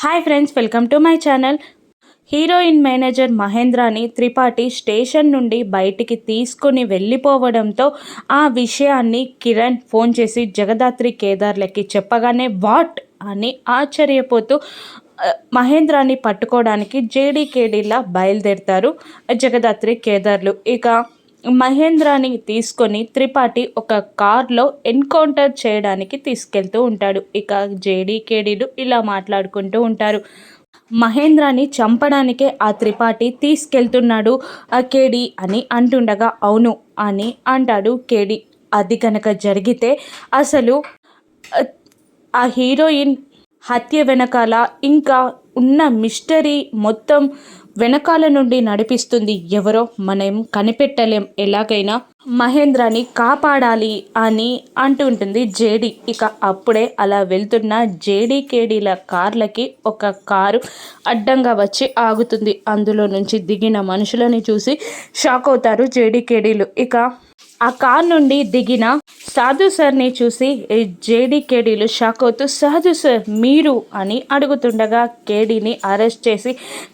Hi friends, welcome to my channel. Heroine manager మహేంద్రాని Tripathi station నుండి బయటికి తీసుకుని వెళ్ళిపోవడంతో ఆ విషయాన్ని కిరణ్ ఫోన్ చేసి జగదాత్రి కేదార్లకి చెప్పగానే వాట్ అని ఆశ్చర్యపోతూ మహేంద్రాని పట్టుకోవడానికి జేడీకేడీలా బయలుదేరుతారు జగదాత్రి కేదార్లు. ఇక మహేంద్రాని తీసుకొని త్రిపాఠి ఒక కార్లో ఎన్కౌంటర్ చేయడానికి తీసుకెళ్తూ ఉంటాడు. ఇక జేడీకేడీలు ఇలా మాట్లాడుకుంటూ ఉంటారు. మహేంద్రాని చంపడానికే ఆ త్రిపాఠి తీసుకెళ్తున్నాడు ఆ కేడి అని అంటుండగా అవును అని అంటాడు కేడి. అది కనుక జరిగితే అసలు ఆ హీరోయిన్ హత్య వెనకాల ఇంకా ఉన్న మిస్టరీ మొత్తం వెనకాల నుండి నడిపిస్తుంది ఎవరో మనం కనిపెట్టలేం. ఎలాగైనా మహేంద్రాని కాపాడాలి అని అంటుంటుంది జేడి. ఇక అప్పుడే అలా వెళ్తున్న జేడీకేడీల కార్లకి ఒక కారు అడ్డంగా వచ్చి ఆగుతుంది. అందులో నుంచి దిగిన మనుషులని చూసి షాక్ అవుతారు జేడీకేడీలు. ఇక ఆ కార్ నుండి దిగిన సాధు సార్ని చూసి జేడీకేడీలు షాక్ అవుతూ సాధు సార్ మీరు అని అడుగుతుండగా కేడీని అరెస్ట్ చేసి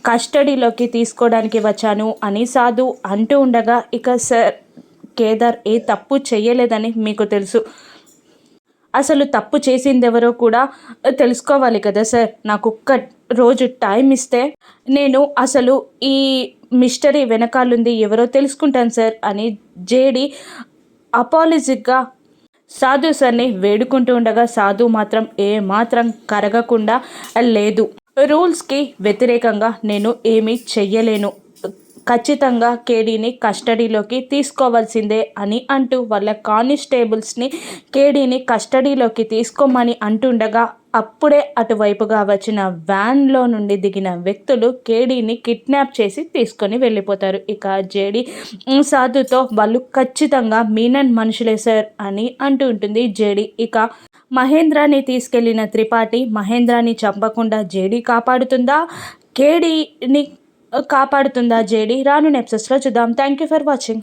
కస్టడీలోకి తీసుకోవడానికి వచ్చాను అని సాధు అంటూ ఉండగా ఇక సార్ కేదార్ ఏ తప్పు చేయలేదని మీకు తెలుసు, అసలు తప్పు చేసిందెవరో కూడా తెలుసుకోవాలి కదా సార్, నాకు ఒక్క రోజు టైం ఇస్తే నేను అసలు ఈ మిస్టరీ వెనకాలుంది ఎవరో తెలుసుకుంటాను సార్ అని జేడి అపాలజిక్గా సాధు సార్ని వేడుకుంటూ ఉండగా సాధు మాత్రం ఏమాత్రం కరగకుండా లేదు. రూల్స్కి వ్యతిరేకంగా నేను ఏమీ చెయ్యలేను, ఖచ్చితంగా కేడీని కస్టడీలోకి తీసుకోవాల్సిందే అని అంటూ వాళ్ళ కానిస్టేబుల్స్ని కేడీని కస్టడీలోకి తీసుకోమని అంటుండగా అప్పుడే అటువైపుగా వచ్చిన వ్యాన్లో నుండి దిగిన వ్యక్తులు కేడీని కిడ్నాప్ చేసి తీసుకొని వెళ్ళిపోతారు. ఇక జేడి సాధుతో వాళ్ళు ఖచ్చితంగా మీనన్ మనుషులే సార్ అని అంటూ ఉంటుంది జేడి. ఇక మహేంద్రాని తీసుకెళ్లిన త్రిపాఠి మహేంద్రాని చంపకుండా జేడి కాపాడుతుందా, కేడీని కాపాడుతుందా జేడి? రాను ఎపిసోడ్స్లో చూద్దాం. Thank you for watching.